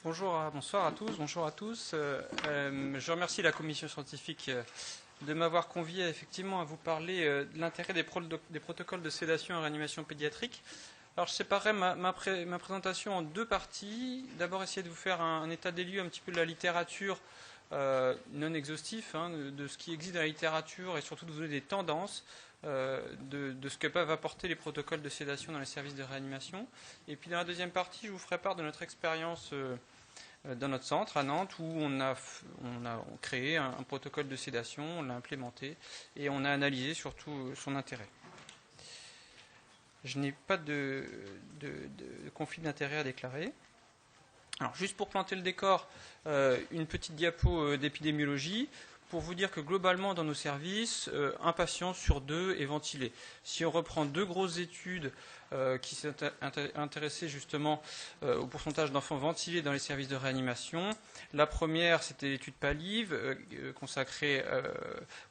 Bonsoir à tous, bonjour à tous. Je remercie la commission scientifique de m'avoir convié effectivement à vous parler de l'intérêt des protocoles de sédation et réanimation pédiatrique. Alors je séparerai ma présentation en deux parties. D'abord essayer de vous faire un état des lieux un petit peu de la littérature non exhaustif, de ce qui existe dans la littérature et surtout de vous donner des tendances de ce que peuvent apporter les protocoles de sédation dans les services de réanimation. Et puis dans la deuxième partie, je vous ferai part de notre expérience dans notre centre à Nantes où on a créé un protocole de sédation, on l'a implémenté et on a analysé surtout son intérêt. Je n'ai pas de conflit d'intérêt à déclarer. Alors juste pour planter le décor, une petite diapo d'épidémiologie pour vous dire que globalement dans nos services, un patient sur deux est ventilé. Si on reprend deux grosses études qui s'est intéressée justement au pourcentage d'enfants ventilés dans les services de réanimation. La première, c'était l'étude PALIV consacrée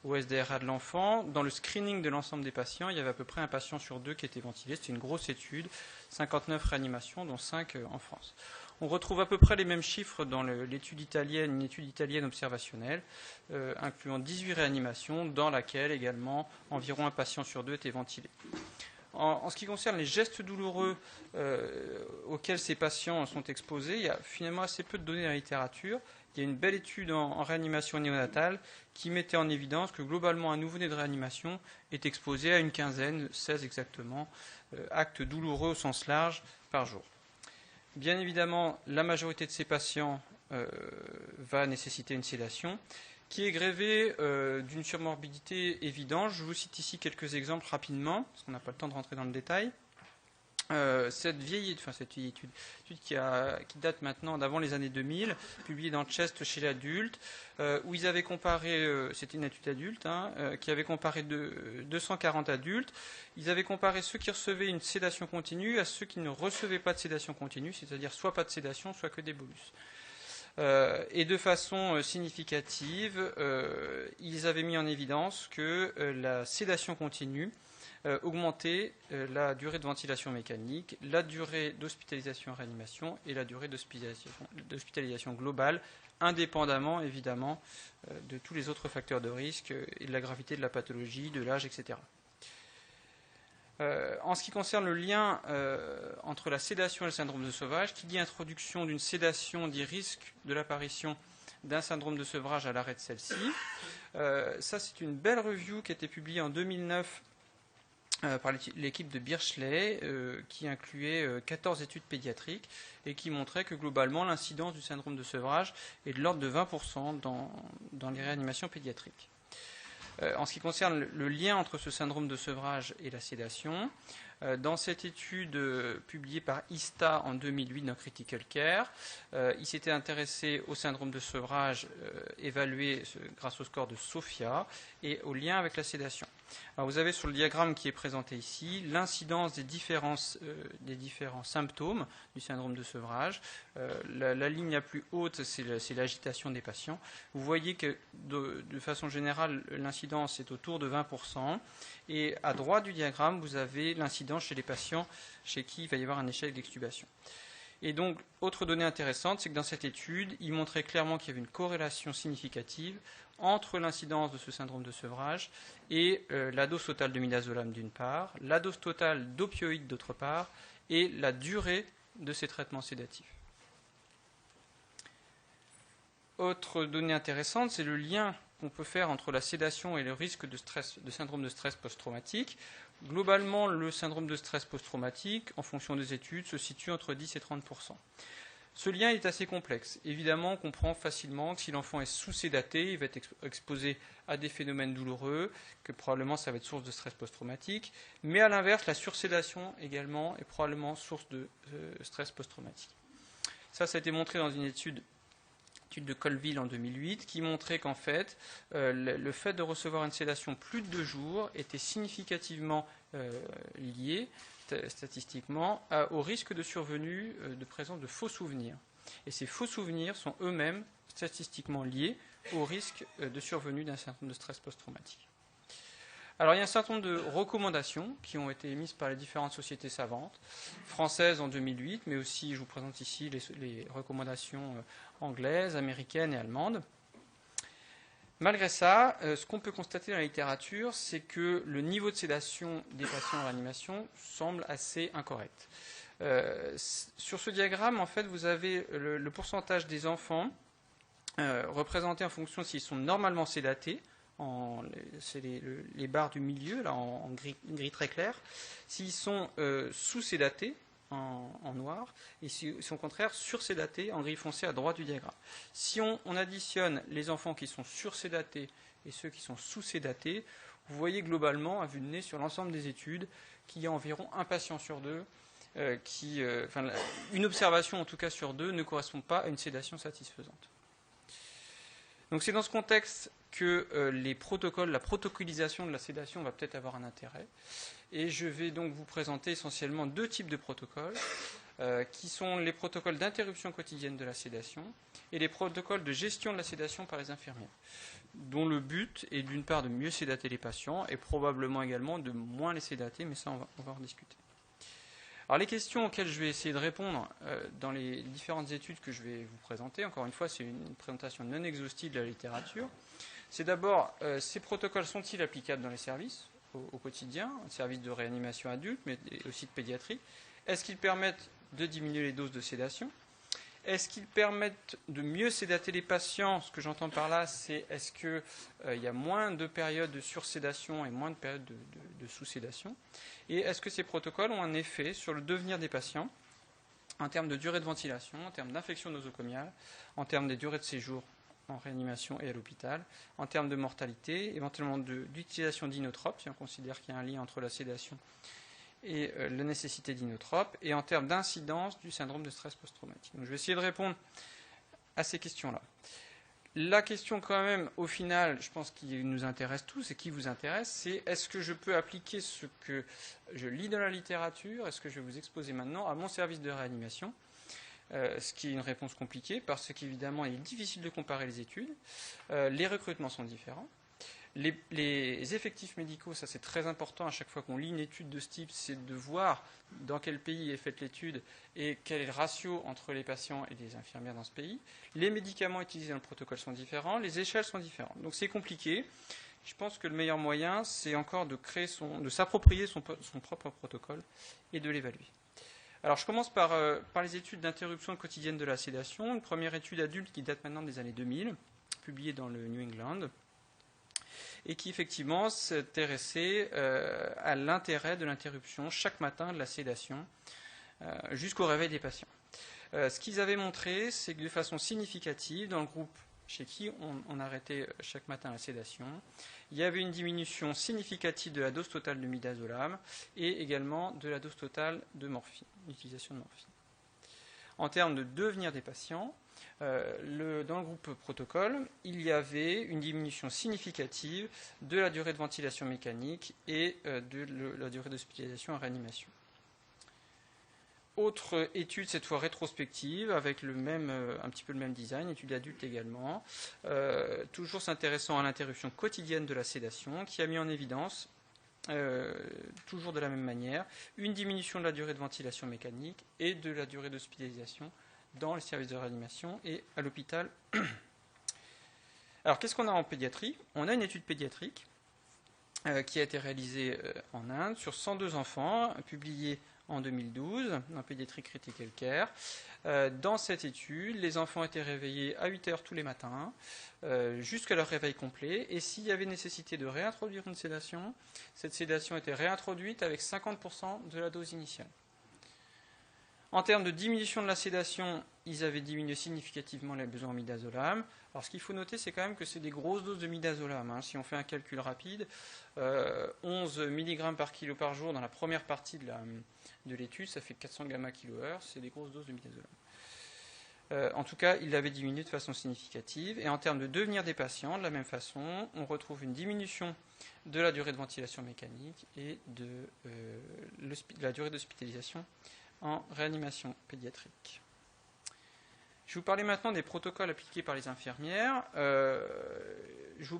au SDRA de l'enfant. Dans le screening de l'ensemble des patients, il y avait à peu près un patient sur deux qui était ventilé. C'était une grosse étude, 59 réanimations, dont 5 en France. On retrouve à peu près les mêmes chiffres dans l'étude italienne, une étude italienne observationnelle, incluant 18 réanimations, dans laquelle également environ un patient sur deux était ventilé. En ce qui concerne les gestes douloureux auxquels ces patients sont exposés, il y a finalement assez peu de données dans la littérature. Il y a une belle étude en réanimation néonatale qui mettait en évidence que globalement un nouveau-né de réanimation est exposé à une quinzaine, 16 exactement, actes douloureux au sens large par jour. Bien évidemment, la majorité de ces patients va nécessiter une sédation qui est grévée d'une surmorbidité évidente. Je vous cite ici quelques exemples rapidement, parce qu'on n'a pas le temps de rentrer dans le détail. Cette vieille étude qui date maintenant d'avant les années 2000, publiée dans Chest chez l'adulte, où ils avaient comparé, c'était une étude adulte, qui avait comparé 240 adultes, ils avaient comparé ceux qui recevaient une sédation continue à ceux qui ne recevaient pas de sédation continue, c'est-à-dire soit pas de sédation, soit que des bolus. Et de façon significative, ils avaient mis en évidence que la sédation continue augmentait la durée de ventilation mécanique, la durée d'hospitalisation en réanimation et la durée d'hospitalisation globale, indépendamment évidemment de tous les autres facteurs de risque et de la gravité de la pathologie, de l'âge, etc. En ce qui concerne le lien entre la sédation et le syndrome de sevrage, qui dit introduction d'une sédation dit risque de l'apparition d'un syndrome de sevrage à l'arrêt de celle-ci. Ça, c'est une belle review qui a été publiée en 2009 par l'équipe de Birchley, qui incluait 14 études pédiatriques et qui montrait que globalement l'incidence du syndrome de sevrage est de l'ordre de 20% dans les réanimations pédiatriques. En ce qui concerne le lien entre ce syndrome de sevrage et la sédation, dans cette étude publiée par ISTA en 2008 dans Critical Care, il s'était intéressé au syndrome de sevrage évalué grâce au score de SOFIA et au lien avec la sédation. Alors vous avez sur le diagramme qui est présenté ici l'incidence des différents symptômes du syndrome de sevrage. La ligne la plus haute, c'est l'agitation des patients. Vous voyez que de façon générale, l'incidence est autour de 20%. Et à droite du diagramme, vous avez l'incidence chez les patients chez qui il va y avoir un échec d'extubation. Et donc, autre donnée intéressante, c'est que dans cette étude, il montrait clairement qu'il y avait une corrélation significative entre l'incidence de ce syndrome de sevrage et la dose totale de midazolam d'une part, la dose totale d'opioïdes d'autre part, et la durée de ces traitements sédatifs. Autre donnée intéressante, c'est le lien qu'on peut faire entre la sédation et le risque de syndrome de stress post-traumatique. Globalement, le syndrome de stress post-traumatique, en fonction des études, se situe entre 10 et 30%. Ce lien est assez complexe. Évidemment, on comprend facilement que si l'enfant est sous-sédaté, il va être exposé à des phénomènes douloureux, que probablement ça va être source de stress post-traumatique. Mais à l'inverse, la sursédation également est probablement source de stress post-traumatique. Ça a été montré dans une étude de Colville en 2008, qui montrait qu'en fait, le fait de recevoir une sédation plus de 2 jours était significativement lié statistiquement au risque de survenue de présence de faux souvenirs. Et ces faux souvenirs sont eux-mêmes statistiquement liés au risque de survenue d'un syndrome de stress post-traumatique. Alors il y a un certain nombre de recommandations qui ont été émises par les différentes sociétés savantes, françaises en 2008, mais aussi je vous présente ici les recommandations anglaises, américaines et allemandes. Malgré ça, ce qu'on peut constater dans la littérature, c'est que le niveau de sédation des patients en réanimation semble assez incorrect. Sur ce diagramme, en fait, vous avez le pourcentage des enfants représenté en fonction s'ils sont normalement sédatés, c'est les barres du milieu, là, en gris très clair, s'ils sont sous-sédatés, en noir, et si au contraire sursédatés en gris foncé à droite du diagramme. Si on additionne les enfants qui sont sursédatés et ceux qui sont sous-sédatés, vous voyez globalement, à vue de nez, sur l'ensemble des études, qu'il y a environ un patient sur deux, une observation en tout cas sur deux ne correspond pas à une sédation satisfaisante. Donc c'est dans ce contexte que les protocoles, la protocolisation de la sédation va peut-être avoir un intérêt. Et je vais donc vous présenter essentiellement deux types de protocoles, qui sont les protocoles d'interruption quotidienne de la sédation et les protocoles de gestion de la sédation par les infirmières, dont le but est d'une part de mieux sédater les patients et probablement également de moins les sédater, mais ça on va en discuter. Alors les questions auxquelles je vais essayer de répondre dans les différentes études que je vais vous présenter, encore une fois c'est une présentation non exhaustive de la littérature, c'est d'abord ces protocoles sont-ils applicables dans les services au quotidien, services de réanimation adulte, mais aussi de pédiatrie. Est-ce qu'ils permettent de diminuer les doses de sédation? Est-ce qu'ils permettent de mieux sédater les patients? Ce que j'entends par là, c'est est-ce qu'il y a moins de périodes de sursédation et moins de périodes de sous-sédation? Et est-ce que ces protocoles ont un effet sur le devenir des patients en termes de durée de ventilation, en termes d'infection nosocomiale, en termes des durées de séjour en réanimation et à l'hôpital, en termes de mortalité, éventuellement d'utilisation d'inotropes, si on considère qu'il y a un lien entre la sédation et la nécessité d'inotropes, et en termes d'incidence du syndrome de stress post-traumatique. Donc je vais essayer de répondre à ces questions-là. La question quand même, au final, je pense qui nous intéresse tous et qui vous intéresse, c'est est-ce que je peux appliquer ce que je lis dans la littérature, est-ce que je vais vous exposer maintenant à mon service de réanimation? Ce qui est une réponse compliquée, parce qu'évidemment, il est difficile de comparer les études. Les recrutements sont différents. Les effectifs médicaux, ça c'est très important à chaque fois qu'on lit une étude de ce type, c'est de voir dans quel pays est faite l'étude et quel est le ratio entre les patients et les infirmières dans ce pays. Les médicaments utilisés dans le protocole sont différents, les échelles sont différentes. Donc c'est compliqué. Je pense que le meilleur moyen, c'est encore de s'approprier son propre protocole et de l'évaluer. Alors je commence par les études d'interruption quotidienne de la sédation. Une première étude adulte qui date maintenant des années 2000, publiée dans le New England, et qui effectivement s'intéressait à l'intérêt de l'interruption chaque matin de la sédation jusqu'au réveil des patients. Ce qu'ils avaient montré, c'est que de façon significative, dans le groupe chez qui on arrêtait chaque matin la sédation, il y avait une diminution significative de la dose totale de midazolam et également de la dose totale de morphine, l'utilisation de morphine. En termes de devenir des patients, dans le groupe protocole, il y avait une diminution significative de la durée de ventilation mécanique et de la durée d'hospitalisation en réanimation. Autre étude, cette fois rétrospective, avec un petit peu le même design, étude adulte également, toujours s'intéressant à l'interruption quotidienne de la sédation, qui a mis en évidence, toujours de la même manière, une diminution de la durée de ventilation mécanique et de la durée d'hospitalisation dans les services de réanimation et à l'hôpital. Alors, qu'est-ce qu'on a en pédiatrie? On a une étude pédiatrique qui a été réalisée en Inde sur 102 enfants, publiée en 2012, en pédiatrie critical care. Dans cette étude, les enfants étaient réveillés à 8 heures tous les matins, jusqu'à leur réveil complet, et s'il y avait nécessité de réintroduire une sédation, cette sédation était réintroduite avec 50% de la dose initiale. En termes de diminution de la sédation, ils avaient diminué significativement les besoins en midazolam. Alors ce qu'il faut noter, c'est quand même que c'est des grosses doses de midazolam. Si on fait un calcul rapide, 11 mg par kilo par jour dans la première partie de l'étude, ça fait 400 gamma-kilo-heure, c'est des grosses doses de midazolam. En tout cas, il l'avait diminué de façon significative. Et en termes de devenir des patients, de la même façon, on retrouve une diminution de la durée de ventilation mécanique et de la durée d'hospitalisation en réanimation pédiatrique. Je vais vous parler maintenant des protocoles appliqués par les infirmières. Je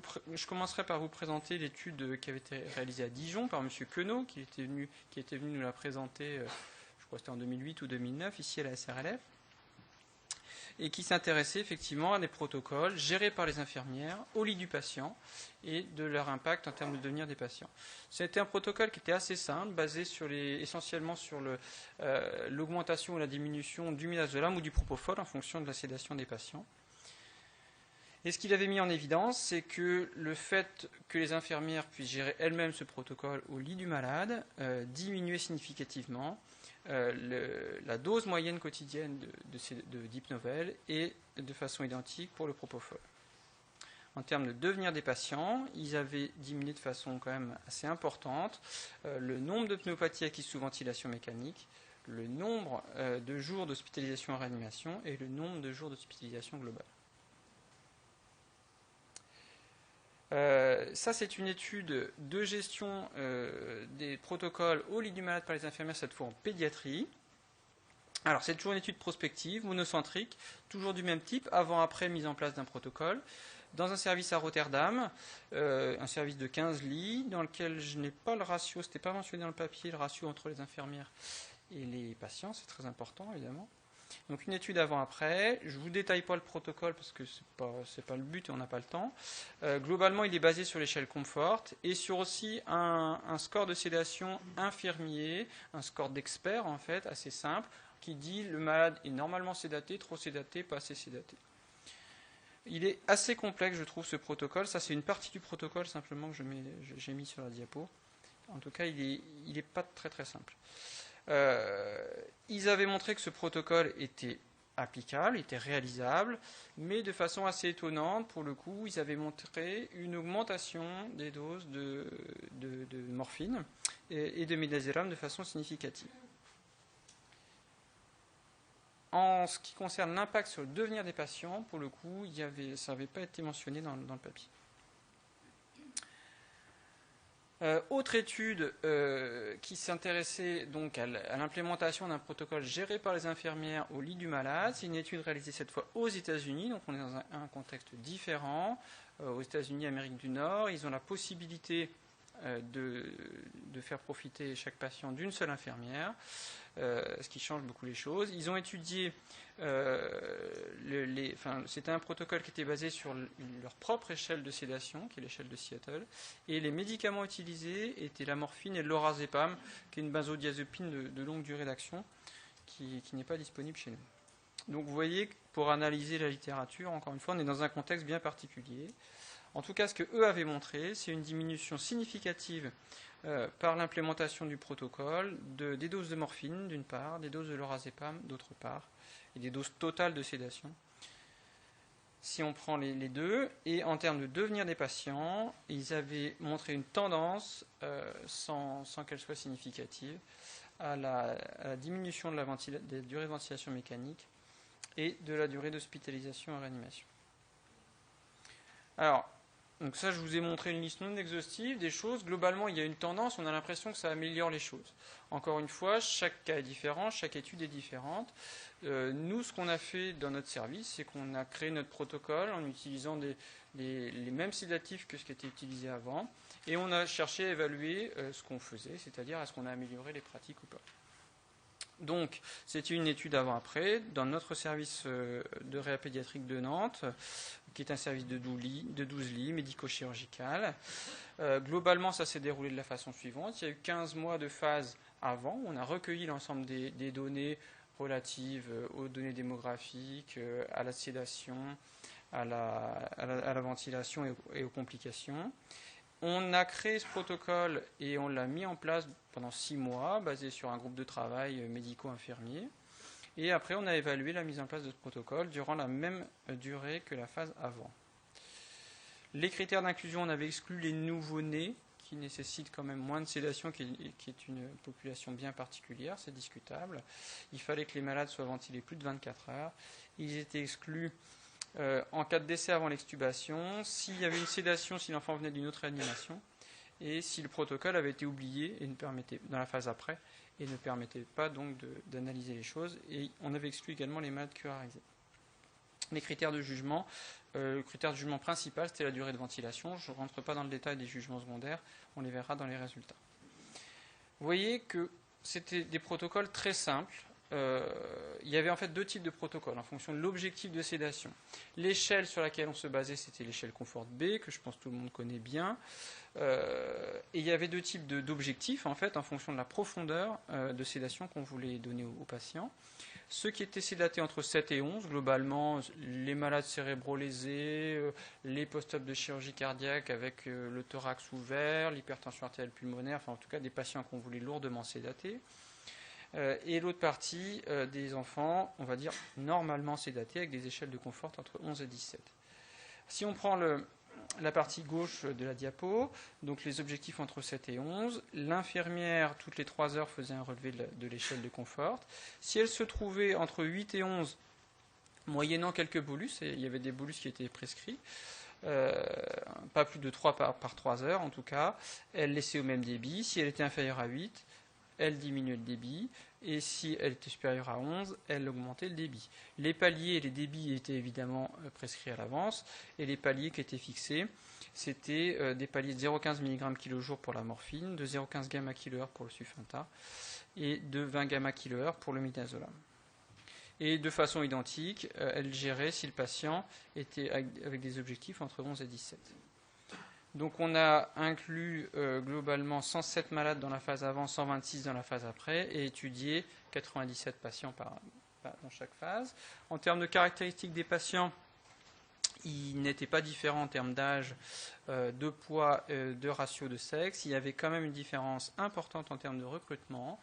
commencerai par vous présenter l'étude qui avait été réalisée à Dijon par M. Queneau, qui était venu nous la présenter, je crois que c'était en 2008 ou 2009, ici à la SRLF, et qui s'intéressait effectivement à des protocoles gérés par les infirmières au lit du patient et de leur impact en termes de devenir des patients. C'était un protocole qui était assez simple, basé essentiellement sur l'augmentation ou la diminution du midazolam ou du propofol en fonction de la sédation des patients. Et ce qu'il avait mis en évidence, c'est que le fait que les infirmières puissent gérer elles-mêmes ce protocole au lit du malade diminuait significativement la dose moyenne quotidienne d'Hypnovel et de façon identique pour le propofol. En termes de devenir des patients, ils avaient diminué de façon quand même assez importante le nombre de pneumopathies acquises sous ventilation mécanique, le nombre de jours d'hospitalisation en réanimation et le nombre de jours d'hospitalisation globale. Ça, c'est une étude de gestion des protocoles au lit du malade par les infirmières, cette fois en pédiatrie. Alors, c'est toujours une étude prospective, monocentrique, toujours du même type, avant-après mise en place d'un protocole, dans un service à Rotterdam, un service de 15 lits, dans lequel je n'ai pas le ratio, ce n'était pas mentionné dans le papier, le ratio entre les infirmières et les patients, c'est très important, évidemment. Donc une étude avant-après, je ne vous détaille pas le protocole parce que ce n'est pas le but et on n'a pas le temps. Globalement, il est basé sur l'échelle Comfort et sur aussi un score de sédation infirmier, un score d'expert en fait, assez simple, qui dit le malade est normalement sédaté, trop sédaté, pas assez sédaté. Il est assez complexe, je trouve, ce protocole. Ça, c'est une partie du protocole simplement que j'ai mis sur la diapo. En tout cas, il n'est pas très très simple. Ils avaient montré que ce protocole était applicable, était réalisable, mais de façon assez étonnante, pour le coup, ils avaient montré une augmentation des doses de morphine et de midazolam de façon significative. En ce qui concerne l'impact sur le devenir des patients, pour le coup, ça n'avait pas été mentionné dans le papier. Autre étude qui s'intéressait donc à l'implémentation d'un protocole géré par les infirmières au lit du malade. C'est une étude réalisée cette fois aux États-Unis, donc on est dans un contexte différent. Aux États-Unis, Amérique du Nord, ils ont la possibilité de faire profiter chaque patient d'une seule infirmière, ce qui change beaucoup les choses. Ils ont étudié, c'était un protocole qui était basé sur leur propre échelle de sédation, qui est l'échelle de Seattle, et les médicaments utilisés étaient la morphine et le lorazépam, qui est une benzodiazépine de longue durée d'action, qui n'est pas disponible chez nous. Donc vous voyez, pour analyser la littérature, encore une fois, on est dans un contexte bien particulier. En tout cas, ce qu'eux avaient montré, c'est une diminution significative par l'implémentation du protocole des doses de morphine, d'une part, des doses de lorazépam, d'autre part, et des doses totales de sédation. Si on prend les deux, et en termes de devenir des patients, ils avaient montré une tendance, sans qu'elle soit significative, à la diminution de la durée de ventilation mécanique et de la durée d'hospitalisation en réanimation. Alors, donc ça, je vous ai montré une liste non exhaustive des choses. Globalement, il y a une tendance, on a l'impression que ça améliore les choses. Encore une fois, chaque cas est différent, chaque étude est différente. Nous, ce qu'on a fait dans notre service, c'est qu'on a créé notre protocole en utilisant les mêmes sédatifs que ce qui était utilisé avant, et on a cherché à évaluer ce qu'on faisait, c'est-à-dire est-ce qu'on a amélioré les pratiques ou pas. Donc, c'était une étude avant-après dans notre service de réa pédiatrique de Nantes, qui est un service de 12 lits médico-chirurgical. Globalement, ça s'est déroulé de la façon suivante. Il y a eu 15 mois de phase avant. On a recueilli l'ensemble des données relatives aux données démographiques, à la sédation, à la ventilation et aux complications. On a créé ce protocole et on l'a mis en place pendant 6 mois, basé sur un groupe de travail médico-infirmier. Et après, on a évalué la mise en place de ce protocole durant la même durée que la phase avant. Les critères d'inclusion, on avait exclu les nouveau-nés, qui nécessitent quand même moins de sédation, qui est une population bien particulière, c'est discutable. Il fallait que les malades soient ventilés plus de 24 heures. Ils étaient exclus en cas de décès avant l'extubation, s'il y avait une sédation, si l'enfant venait d'une autre réanimation, et si le protocole avait été oublié et ne permettait, dans la phase après, et ne permettait pas donc d'analyser les choses. Et on avait exclu également les malades curarisés. Les critères de jugement, le critère de jugement principal, c'était la durée de ventilation. Je ne rentre pas dans le détail des jugements secondaires, on les verra dans les résultats. Vous voyez que c'était des protocoles très simples. Il y avait en fait deux types de protocoles en fonction de l'objectif de sédation. L'échelle sur laquelle on se basait, c'était l'échelle Comfort B, que je pense que tout le monde connaît bien. Et il y avait deux types d'objectifs en fait en fonction de la profondeur de sédation qu'on voulait donner aux patients. Ceux qui étaient sédatés entre 7 et 11, globalement, les malades cérébraux lésés, les post-op de chirurgie cardiaque avec le thorax ouvert, l'hypertension artérielle pulmonaire, enfin en tout cas des patients qu'on voulait lourdement sédater. Et l'autre partie, des enfants, on va dire, normalement sédatés avec des échelles de confort entre 11 et 17. Si on prend la partie gauche de la diapo, donc les objectifs entre 7 et 11, l'infirmière, toutes les 3 heures, faisait un relevé de l'échelle de confort. Si elle se trouvait entre 8 et 11, moyennant quelques bolus, et il y avait des bolus qui étaient prescrits, pas plus de 3 par 3 heures en tout cas, elle laissait au même débit. Si elle était inférieure à 8, elle diminuait le débit, et si elle était supérieure à 11, elle augmentait le débit. Les paliers et les débits étaient évidemment prescrits à l'avance, et les paliers qui étaient fixés, c'était des paliers de 0,15 mg kg pour la morphine, de 0,15 gamma kHz pour le Sufenta, et de 20 gamma kHz pour le midazolam. Et de façon identique, elle gérait si le patient était avec des objectifs entre 11 et 17. Donc on a inclus globalement 107 malades dans la phase avant, 126 dans la phase après, et étudié 97 patients dans chaque phase. En termes de caractéristiques des patients, ils n'étaient pas différents en termes d'âge, de poids, de ratio de sexe. Il y avait quand même une différence importante en termes de recrutement,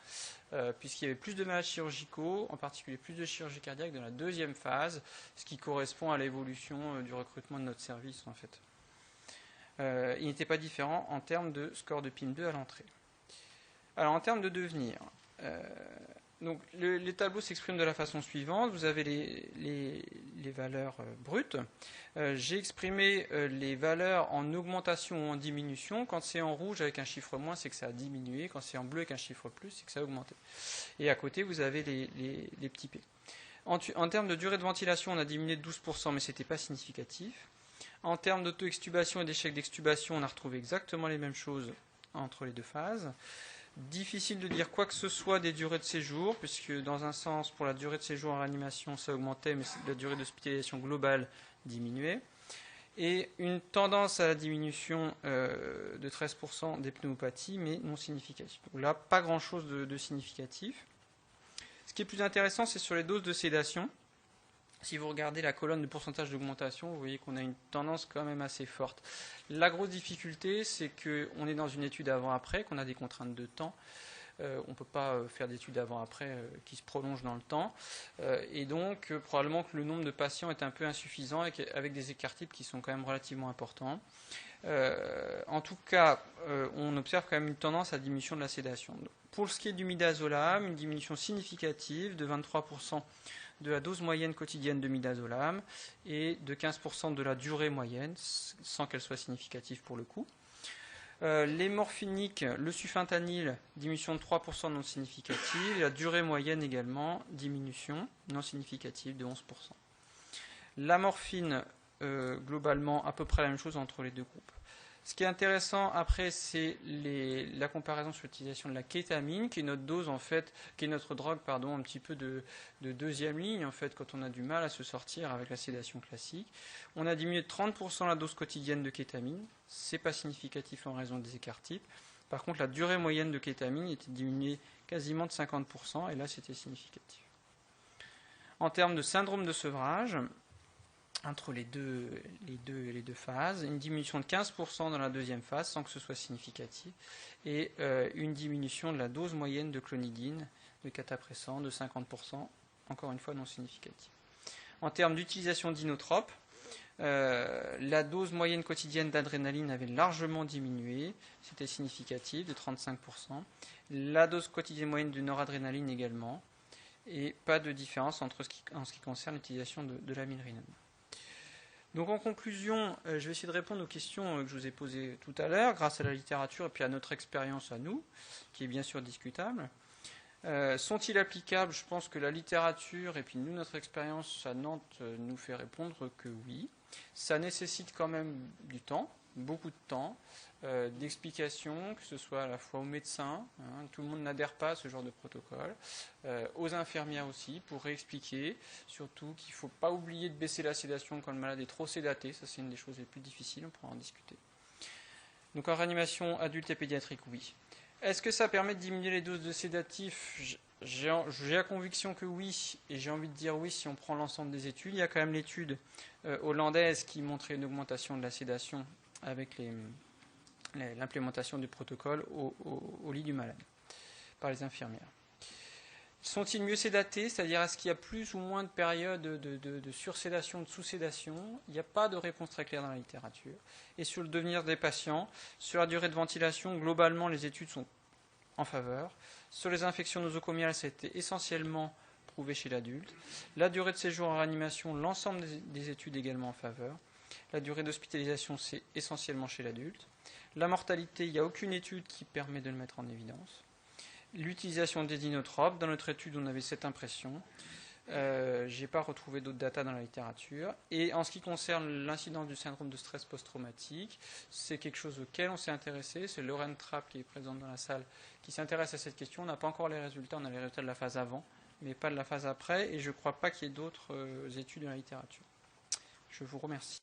puisqu'il y avait plus de malades chirurgicaux, en particulier plus de chirurgie cardiaque dans la deuxième phase, ce qui correspond à l'évolution du recrutement de notre service en fait. Il n'était pas différent en termes de score de PIM2 à l'entrée. Alors en termes de devenir, donc les tableaux s'expriment de la façon suivante. Vous avez les valeurs brutes. J'ai exprimé les valeurs en augmentation ou en diminution. Quand c'est en rouge avec un chiffre moins, c'est que ça a diminué. Quand c'est en bleu avec un chiffre plus, c'est que ça a augmenté. Et à côté, vous avez les petits P. En termes de durée de ventilation, on a diminué de 12%, mais ce n'était pas significatif. En termes d'auto-extubation et d'échec d'extubation, on a retrouvé exactement les mêmes choses entre les deux phases. Difficile de dire quoi que ce soit des durées de séjour, puisque dans un sens, pour la durée de séjour en réanimation, ça augmentait, mais la durée d'hospitalisation globale diminuait. Et une tendance à la diminution de 13% des pneumopathies, mais non significative. Donc là, pas grand-chose de significatif. Ce qui est plus intéressant, c'est sur les doses de sédation. Si vous regardez la colonne de pourcentage d'augmentation, vous voyez qu'on a une tendance quand même assez forte. La grosse difficulté, c'est qu'on est dans une étude avant-après, qu'on a des contraintes de temps. On ne peut pas faire d'études avant-après qui se prolongent dans le temps. Et donc, probablement que le nombre de patients est un peu insuffisant avec des écarts types qui sont quand même relativement importants. En tout cas, on observe quand même une tendance à la diminution de la sédation. Pour ce qui est du midazolam, une diminution significative de 23% de la dose moyenne quotidienne de midazolam et de 15% de la durée moyenne, sans qu'elle soit significative pour le coup. Les morphiniques, le sufentanil, diminution de 3% non significative, et la durée moyenne également, diminution non significative de 11%. La morphine, globalement, à peu près la même chose entre les deux groupes. Ce qui est intéressant après, c'est la comparaison sur l'utilisation de la kétamine, qui est notre dose en fait, qui est notre drogue, pardon, un petit peu de deuxième ligne en fait, quand on a du mal à se sortir avec la sédation classique. On a diminué de 30% la dose quotidienne de kétamine. C'est pas significatif en raison des écarts types. Par contre, la durée moyenne de kétamine était diminuée quasiment de 50%, et là c'était significatif. En termes de syndrome de sevrage, entre les deux phases, une diminution de 15% dans la deuxième phase sans que ce soit significatif, et une diminution de la dose moyenne de clonidine, de catapressant, de 50%, encore une fois non significative. En termes d'utilisation d'inotropes, la dose moyenne quotidienne d'adrénaline avait largement diminué, c'était significatif, de 35%, la dose quotidienne moyenne de noradrénaline également, et pas de différence en ce qui concerne l'utilisation de l'amilrinone. Donc en conclusion, je vais essayer de répondre aux questions que je vous ai posées tout à l'heure, grâce à la littérature et puis à notre expérience à nous, qui est bien sûr discutable. Sont-ils applicables? Je pense que la littérature et puis nous, notre expérience à Nantes nous fait répondre que oui. Ça nécessite quand même du temps, beaucoup de temps, d'explications, que ce soit à la fois aux médecins, hein, tout le monde n'adhère pas à ce genre de protocole, aux infirmières aussi, pour réexpliquer, surtout qu'il ne faut pas oublier de baisser la sédation quand le malade est trop sédaté, ça c'est une des choses les plus difficiles, on pourra en discuter. Donc en réanimation adulte et pédiatrique, oui. Est-ce que ça permet de diminuer les doses de sédatifs? J'ai la conviction que oui, et j'ai envie de dire oui si on prend l'ensemble des études. Il y a quand même l'étude hollandaise qui montrait une augmentation de la sédation avec l'implémentation du protocole au lit du malade par les infirmières. Sont-ils mieux sédatés? C'est-à-dire, est-ce qu'il y a plus ou moins de périodes de sursédation, de sous-sédation? Il n'y a pas de réponse très claire dans la littérature. Et sur le devenir des patients, sur la durée de ventilation, globalement, les études sont en faveur. Sur les infections nosocomiales, ça a été essentiellement prouvé chez l'adulte. La durée de séjour en réanimation, l'ensemble des études également en faveur. La durée d'hospitalisation, c'est essentiellement chez l'adulte. La mortalité, il n'y a aucune étude qui permet de le mettre en évidence. L'utilisation des inotropes, dans notre étude, on avait cette impression. Je n'ai pas retrouvé d'autres datas dans la littérature. Et en ce qui concerne l'incidence du syndrome de stress post-traumatique, c'est quelque chose auquel on s'est intéressé. C'est Lauren Trapp qui est présente dans la salle qui s'intéresse à cette question. On n'a pas encore les résultats, on a les résultats de la phase avant, mais pas de la phase après. Et je ne crois pas qu'il y ait d'autres études dans la littérature. Je vous remercie.